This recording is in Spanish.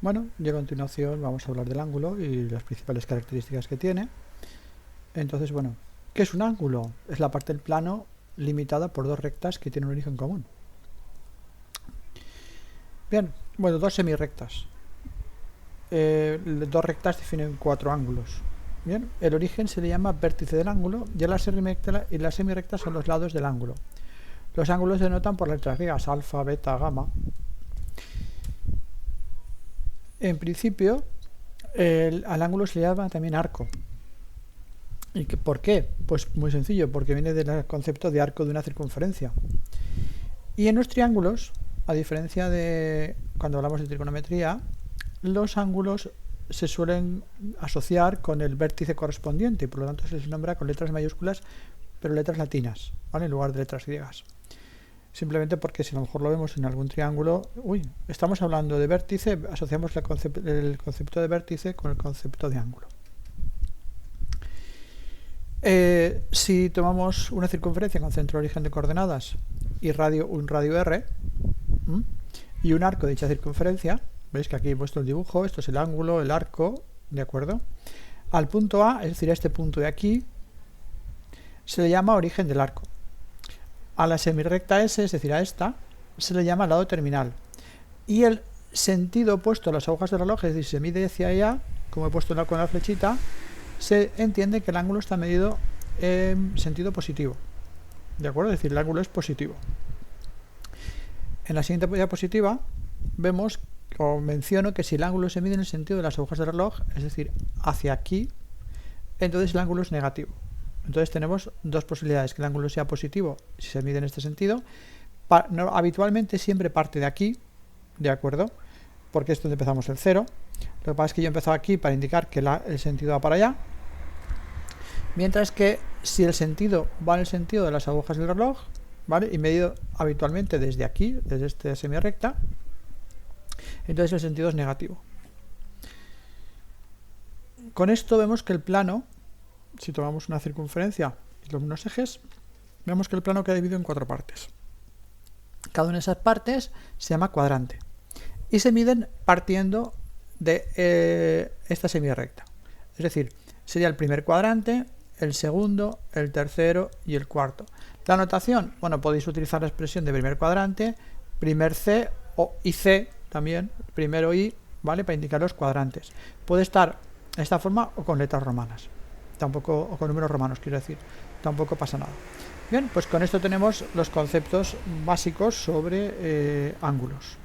Bueno, y a continuación vamos a hablar del ángulo y las principales características que tiene. Entonces, bueno, ¿qué es un ángulo? Es la parte del plano limitada por dos rectas que tienen un origen común. Bien, bueno, dos semirrectas. Dos rectas definen cuatro ángulos. Bien, el origen se le llama vértice del ángulo y la semirrecta son los lados del ángulo. Los ángulos se denotan por letras griegas, alfa, beta, gamma. En principio, al ángulo se le llama también arco. ¿Y por qué? Pues muy sencillo, porque viene del concepto de arco de una circunferencia. Y en los triángulos, a diferencia de cuando hablamos de trigonometría, los ángulos se suelen asociar con el vértice correspondiente y por lo tanto se les nombra con letras mayúsculas, pero letras latinas, ¿vale? En lugar de letras griegas. Simplemente porque si a lo mejor lo vemos en algún triángulo, estamos hablando de vértice, asociamos el concepto de vértice con el concepto de ángulo. Si tomamos una circunferencia con centro de origen de coordenadas y un radio r y un arco de dicha circunferencia, veis que aquí he puesto el dibujo, esto es el ángulo, el arco, ¿de acuerdo? Al punto A, es decir, a este punto de aquí, se le llama origen del arco. A la semirrecta S, es decir, a esta, se le llama lado terminal. Y el sentido opuesto a las agujas del reloj, es decir, se mide hacia allá, como he puesto con la flechita, se entiende que el ángulo está medido en sentido positivo. ¿De acuerdo? Es decir, el ángulo es positivo. En la siguiente diapositiva vemos o menciono que si el ángulo se mide en el sentido de las agujas del reloj, es decir, hacia aquí, entonces el ángulo es negativo. Entonces tenemos dos posibilidades, que el ángulo sea positivo si se mide en este sentido. Habitualmente siempre parte de aquí, ¿de acuerdo? Porque es donde empezamos el 0. Lo que pasa es que yo he empezado aquí para indicar que el sentido va para allá. Mientras que si el sentido va en el sentido de las agujas del reloj, ¿vale? Y medido habitualmente desde aquí, desde esta semirrecta, entonces el sentido es negativo. Con esto vemos que el plano, si tomamos una circunferencia y unos ejes, vemos que el plano queda dividido en cuatro partes. Cada una de esas partes se llama cuadrante y se miden partiendo de esta semirrecta. Es decir, sería el primer cuadrante, el segundo, el tercero y el cuarto. La notación, bueno, podéis utilizar la expresión de primer cuadrante, primer C y C también, primero I, ¿vale? Para indicar los cuadrantes. Puede estar de esta forma o con letras romanas, tampoco, o con números romanos, quiero decir, tampoco pasa nada. Bien, pues con esto tenemos los conceptos básicos sobre ángulos.